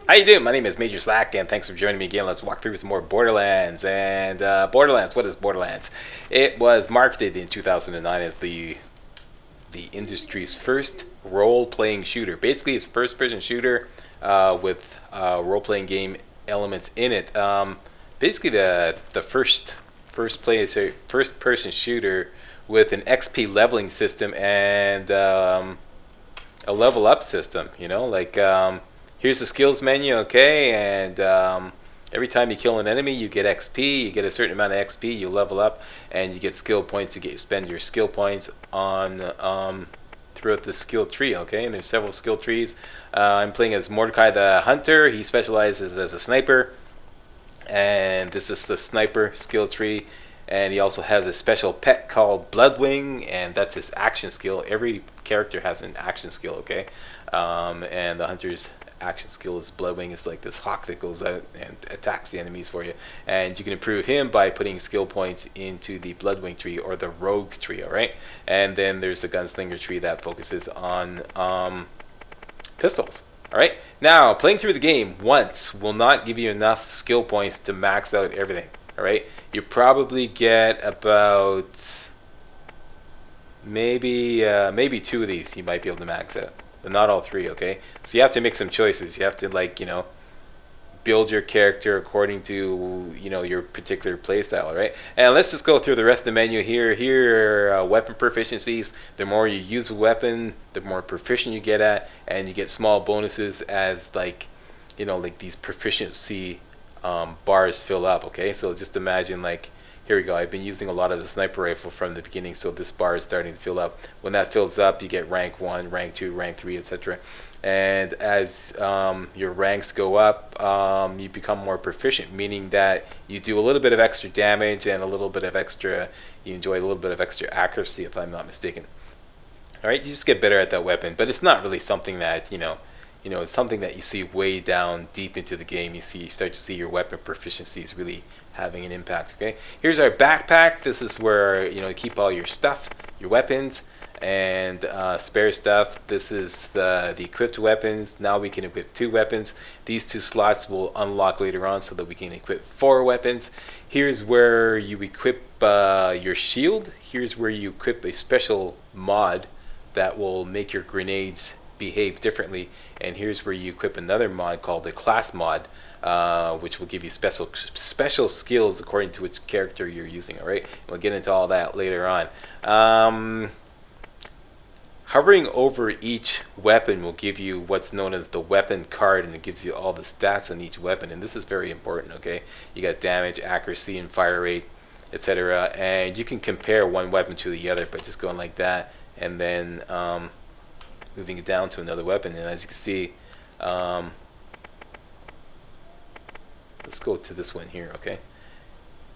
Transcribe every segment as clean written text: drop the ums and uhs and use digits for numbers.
How you doing? My name is Major Slack, and thanks for joining me again. Let's walk through some more Borderlands. And Borderlands, what is Borderlands? It was marketed in 2009 as the industry's first role-playing shooter. Basically, it's first-person shooter with role-playing game elements in it. Basically, the first-person shooter with an XP leveling system and a level up system. Here's the skills menu, okay, and every time you kill an enemy, you get XP. You get a certain amount of XP, you level up, and you get skill points to spend your skill points on throughout the skill tree, okay? And there's several skill trees. I'm playing as Mordecai the Hunter. He specializes as a sniper, and this is the sniper skill tree. And he also has a special pet called Bloodwing, and that's his action skill. Every character has an action skill, okay? And the Hunter's action skill is Bloodwing. It's like this hawk that goes out and attacks the enemies for you. And you can improve him by putting skill points into the Bloodwing tree or the Rogue tree, alright? And then there's the Gunslinger tree that focuses on pistols. Alright? Now, playing through the game once will not give you enough skill points to max out everything. Alright? You probably get about maybe two of these you might be able to max out. But not all three, okay? So you have to make some choices. You have to, build your character according to, your particular playstyle, right? And let's just go through the rest of the menu here. Here are weapon proficiencies. The more you use a weapon, the more proficient you get at, and you get small bonuses as, these proficiency bars fill up, okay? So just imagine, here we go. I've been using a lot of the sniper rifle from the beginning, so this bar is starting to fill up. When that fills up, you get rank 1, rank 2, rank 3, etc. And as your ranks go up, you become more proficient, meaning that you do a little bit of extra damage and you enjoy a little bit of extra accuracy, if I'm not mistaken. Alright, you just get better at that weapon, but it's not really something that, it's something that you see way down deep into the game. You start to see your weapon proficiencies really having an impact, okay? Here's our backpack. This is where, you keep all your stuff, your weapons, and spare stuff. This is the equipped weapons. Now we can equip 2 weapons. These 2 slots will unlock later on so that we can equip 4 weapons. Here's where you equip your shield. Here's where you equip a special mod that will make your grenades behave differently, and here's where you equip another mod called the class mod, which will give you special skills according to which character you're using. Alright, we'll get into all that later on. Hovering over each weapon will give you what's known as the weapon card, and it gives you all the stats on each weapon, and this is very important, okay? You got damage, accuracy, and fire rate, etc. And you can compare one weapon to the other by just going like that, and then moving it down to another weapon. And as you can see, let's go to this one here, okay?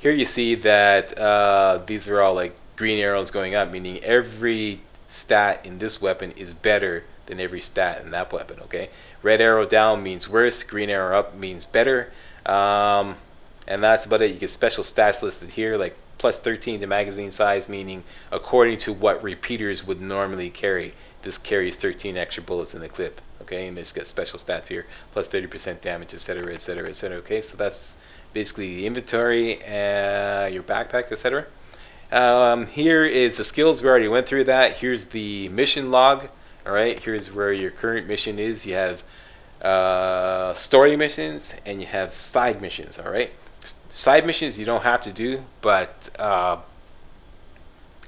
Here you see that these are all like green arrows going up, meaning every stat in this weapon is better than every stat in that weapon, okay? Red arrow down means worse, green arrow up means better, and that's about it. You get special stats listed here, like plus 13 to magazine size, meaning according to what repeaters would normally carry. This carries 13 extra bullets in the clip, okay? And it's got special stats here, plus 30% damage, etc., etc., etc., okay? So that's basically the inventory, your backpack, etc. Here is the skills. We already went through that. Here's the mission log, alright? Here's where your current mission is. You have story missions, and you have side missions, alright? Side missions you don't have to do, but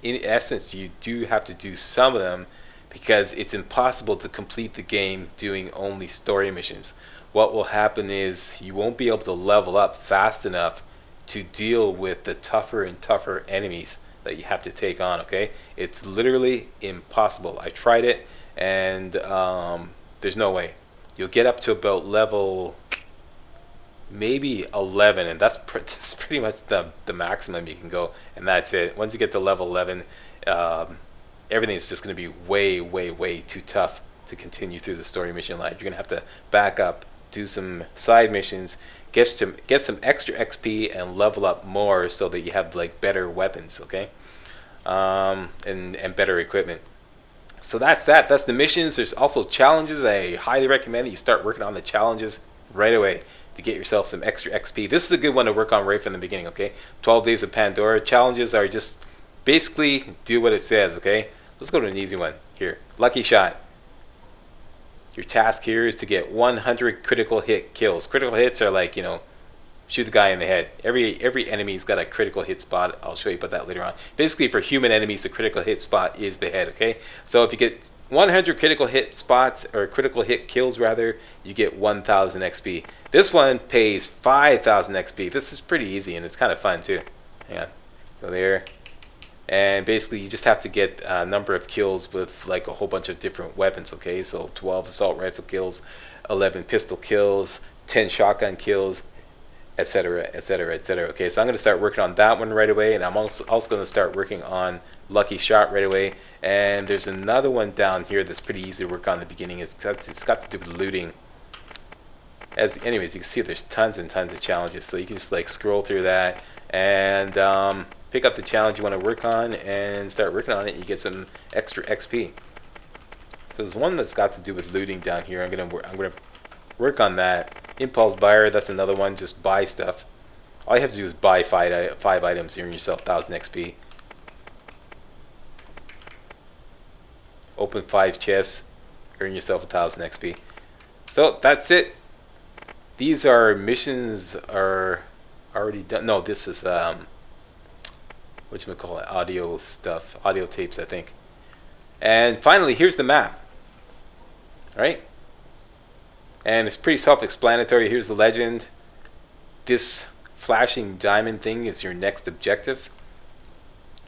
in essence, you do have to do some of them, because it's impossible to complete the game doing only story missions. What will happen is you won't be able to level up fast enough to deal with the tougher and tougher enemies that you have to take on, okay? It's literally impossible. I tried it, and there's no way. You'll get up to about level maybe 11, and that's pretty much the maximum you can go, and that's it. Once you get to level 11, everything's just going to be way, way, way too tough to continue through the story mission line. You're going to have to back up, do some side missions, get some extra XP, and level up more so that you have better weapons, okay? And better equipment. So that's that. That's the missions. There's also challenges. I highly recommend that you start working on the challenges right away to get yourself some extra XP. This is a good one to work on right from the beginning, okay? 12 Days of Pandora. Challenges are just basically do what it says, okay? Let's go to an easy one here. Lucky Shot. Your task here is to get 100 critical hit kills. Critical hits are like, you know, shoot the guy in the head. Every enemy's got a critical hit spot. I'll show you about that later on. Basically, for human enemies, the critical hit spot is the head, okay? So if you get 100 critical hit spots, or critical hit kills rather, you get 1,000 XP. This one pays 5,000 XP. This is pretty easy and it's kind of fun too. Hang on. Go there. And basically you just have to get a number of kills with like a whole bunch of different weapons, okay? So 12 assault rifle kills, 11 pistol kills, 10 shotgun kills, etc, etc, etc. Okay, so I'm going to start working on that one right away, and I'm also going to start working on Lucky Shot right away. And there's another one down here that's pretty easy to work on in the beginning. It's got to do with looting. Anyways, you can see there's tons and tons of challenges, so you can just like scroll through that and pick up the challenge you want to work on and start working on it, and you get some extra XP. So there's one that's got to do with looting down here. I'm gonna work on that. Impulse buyer, that's another one. Just buy stuff. All you have to do is buy 5 items, earn yourself 1,000 XP. Open 5 chests, earn yourself 1,000 XP. So that's it. These are missions are already done. No, this is whatchamacallit, audio stuff, audio tapes, I think. And finally, here's the map. All right. And it's pretty self-explanatory. Here's the legend. This flashing diamond thing is your next objective.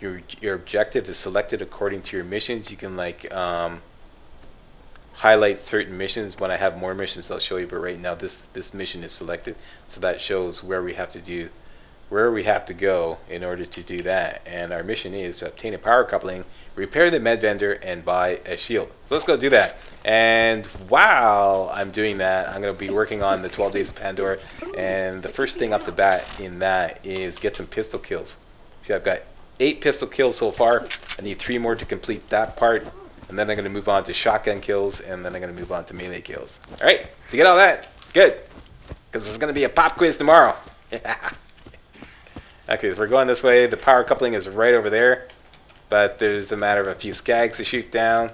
Your objective is selected according to your missions. You can like highlight certain missions. When I have more missions, I'll show you. But right now, this mission is selected, so that shows where we have to go in order to do that. And our mission is to obtain a power coupling, repair the med vendor, and buy a shield. So let's go do that. And while I'm doing that, I'm going to be working on the 12 Days of Pandora. And the first thing up the bat in that is get some pistol kills. See, I've got 8 pistol kills so far. I need 3 more to complete that part. And then I'm going to move on to shotgun kills, and then I'm going to move on to melee kills. All right, to get all that, good. Because there's going to be a pop quiz tomorrow. Okay, so we're going this way. The power coupling is right over there. But there's a matter of a few skags to shoot down.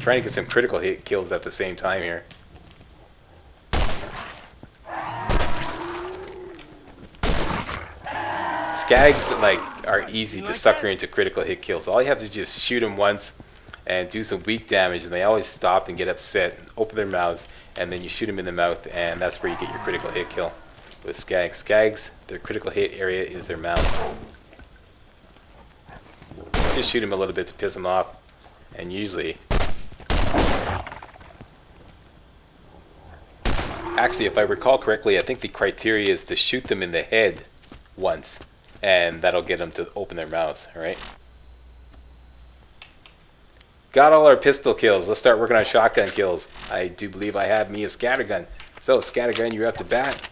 Trying to get some critical hit kills at the same time here. Skags like are easy to sucker into critical hit kills. All you have to just shoot them once and do some weak damage, and they always stop and get upset, open their mouths, and then you shoot them in the mouth, and that's where you get your critical hit kill. With skags. Skags, their critical hit area is their mouths. Just shoot them a little bit to piss them off, and usually... Actually, if I recall correctly, I think the criteria is to shoot them in the head once, and that'll get them to open their mouths, alright? Got all our pistol kills. Let's start working on shotgun kills. I do believe I have me a scattergun. So, scattergun, you're up to bat.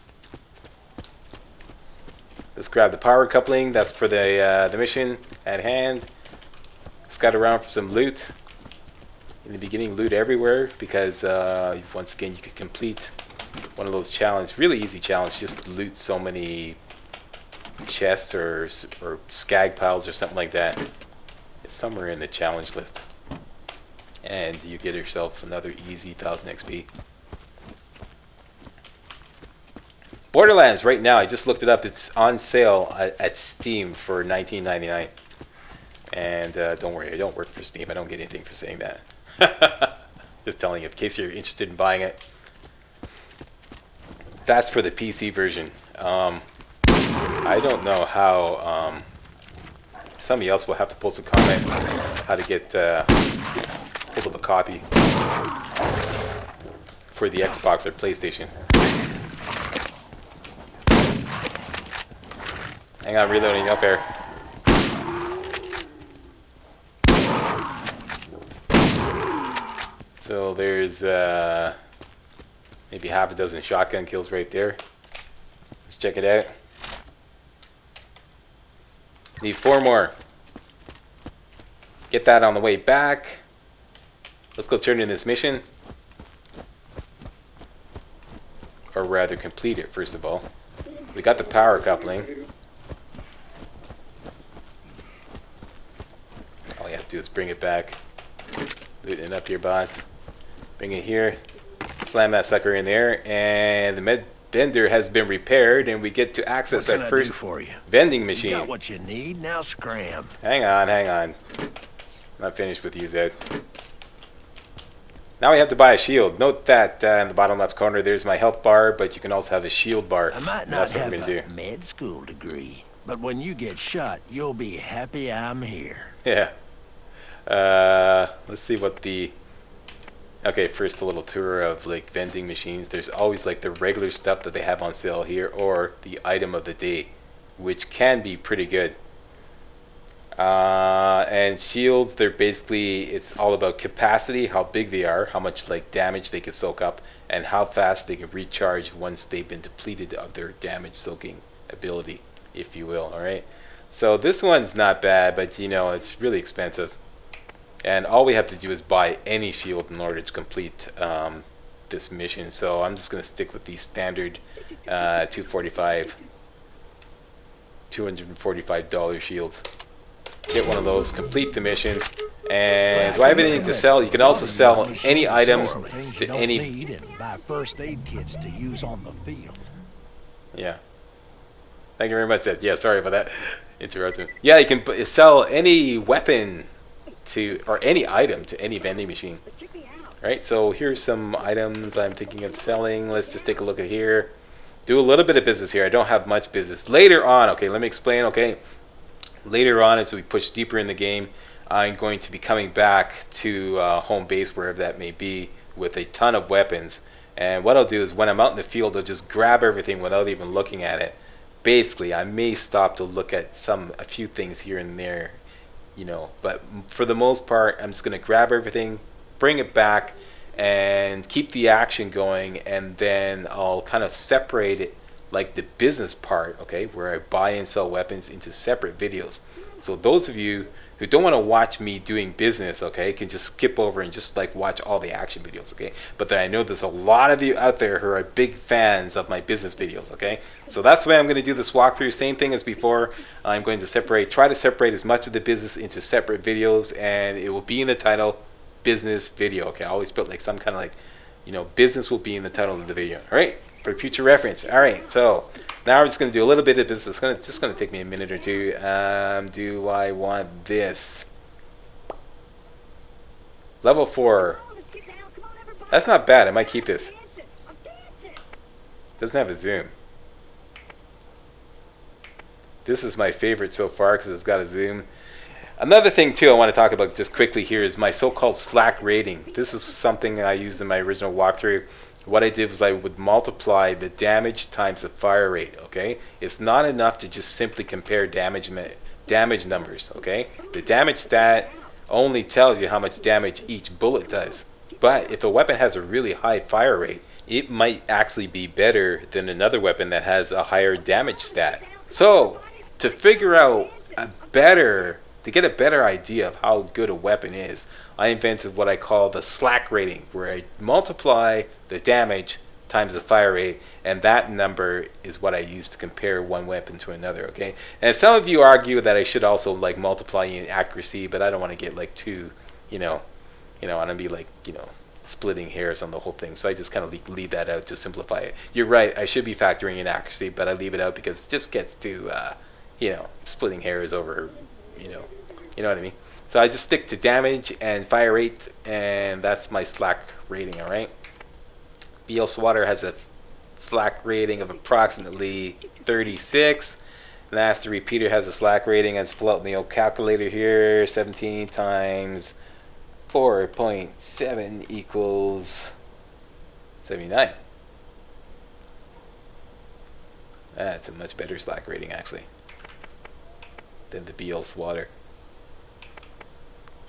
Let's grab the power coupling. That's for the mission at hand. Scout around for some loot. In the beginning, loot everywhere, because once again, you can complete one of those challenges. Really easy challenge, just loot so many chests or skag piles or something like that. It's somewhere in the challenge list. And you get yourself another easy 1,000 XP. Borderlands right now, I just looked it up. It's on sale at Steam for $19.99. And don't worry, I don't work for Steam. I don't get anything for saying that. Just telling you, in case you're interested in buying it. That's for the PC version. I don't know how. Somebody else will have to post a comment how to get hold of a copy for the Xbox or PlayStation. Hang on, reloading up here. So there's maybe half a dozen shotgun kills right there. Let's check it out. Need 4 more. Get that on the way back. Let's go turn in this mission. Or rather, complete it first of all. We got the power coupling. All you have to do is bring it back. Looten it up here, boss. Bring it here. Slam that sucker in there. And the med vendor has been repaired, and we get to access our first vending machine. You got what you need, now scram. Hang on, hang on. Not finished with you, Zed. Now we have to buy a shield. Note that in the bottom left corner there's my health bar, but you can also have a shield bar. I might not That's what have we're gonna a do. med school degree, but when you get shot, you'll be happy I'm here. Yeah. Let's see what the... Okay, first a little tour of like vending machines. There's always like the regular stuff that they have on sale here, or the item of the day, which can be pretty good. And shields, they're basically, it's all about capacity, how big they are, how much like damage they can soak up, and how fast they can recharge once they've been depleted of their damage soaking ability, if you will. All right, so this one's not bad, but you know, it's really expensive, and all we have to do is buy any shield in order to complete this mission. So I'm just going to stick with the standard $245 shields. Get one of those, complete the mission. And do I have anything to sell? You can also sell any item to any... And buy first aid kits to use on the field. Yeah. Thank you very much, Seth. Yeah, sorry about that. Interrupting. Yeah, you can sell any weapon to, or any item to any vending machine. Right, so here's some items I'm thinking of selling. Let's just take a look at here. Do a little bit of business here. I don't have much business. Later on, okay, let me explain, okay. Later on, as we push deeper in the game, I'm going to be coming back to home base, wherever that may be, with a ton of weapons. And what I'll do is when I'm out in the field, I'll just grab everything without even looking at it. Basically, I may stop to look at a few things here and there, you know. But for the most part, I'm just going to grab everything, bring it back, and keep the action going. And then I'll kind of separate it, like the business part, okay, where I buy and sell weapons, into separate videos. So those of you who don't want to watch me doing business, okay, can just skip over and just like watch all the action videos, okay. But then I know there's a lot of you out there who are big fans of my business videos, okay. So that's why I'm going to do this walkthrough. Same thing as before. I'm going to try to separate as much of the business into separate videos, and it will be in the title, business video, okay. I always put like some kind of like, you know, business will be in the title of the video, all right, for future reference. All right, so now we're just going to do a little bit of business. It's just going to take me a minute or two. Do I want this? Level 4. That's not bad. I might keep this. Doesn't have a zoom. This is my favorite so far because it's got a zoom. Another thing too I want to talk about just quickly here is my so-called slack rating. This is something I used in my original walkthrough. What I did was I would multiply the damage times the fire rate, okay? It's not enough to just simply compare damage numbers, okay? The damage stat only tells you how much damage each bullet does. But if a weapon has a really high fire rate, it might actually be better than another weapon that has a higher damage stat. So, to figure out to get a better idea of how good a weapon is, I invented what I call the slack rating, where I multiply the damage times the fire rate, and that number is what I use to compare one weapon to another, okay? And some of you argue that I should also like multiply in accuracy, but I don't want to get like too, I don't be like, splitting hairs on the whole thing, so I just kind of leave that out to simplify it. You're right, I should be factoring in accuracy, but I leave it out because it just gets too, splitting hairs over, you know what I mean? So I just stick to damage and fire rate, and that's my slack rating, all right? BL Swatter has a slack rating of approximately 36. Last Repeater has a slack rating, as pull out the old calculator here, 17 times 4.7 equals 79. That's a much better slack rating, actually, than the BL Swatter.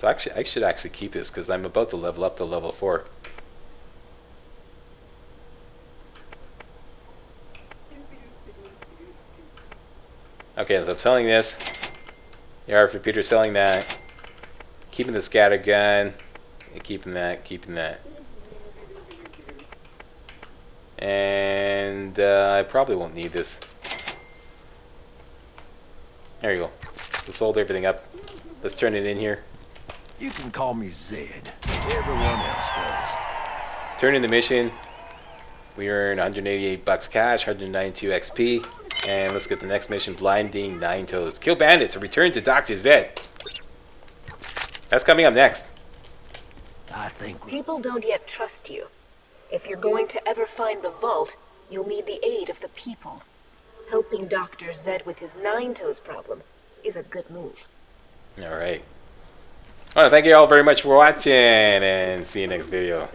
So actually, I should actually keep this because I'm about to level up to level 4. Okay, so I'm selling this. The RF repeater selling that. Keeping the scatter gun. keeping that. And I probably won't need this. There you go. We sold everything up. Let's turn it in here. You can call me Zed. Everyone else does. Turn in the mission. We earn 188 bucks cash, 192 XP. And let's get the next mission, Blinding Nine Toes. Kill bandits and return to Dr. Zed. That's coming up next. I think People don't yet trust you. If you're going to ever find the vault, you'll need the aid of the people. Helping Dr. Zed with his Nine Toes problem is a good move. Alright. I want to thank you all very much for watching, and see you next video.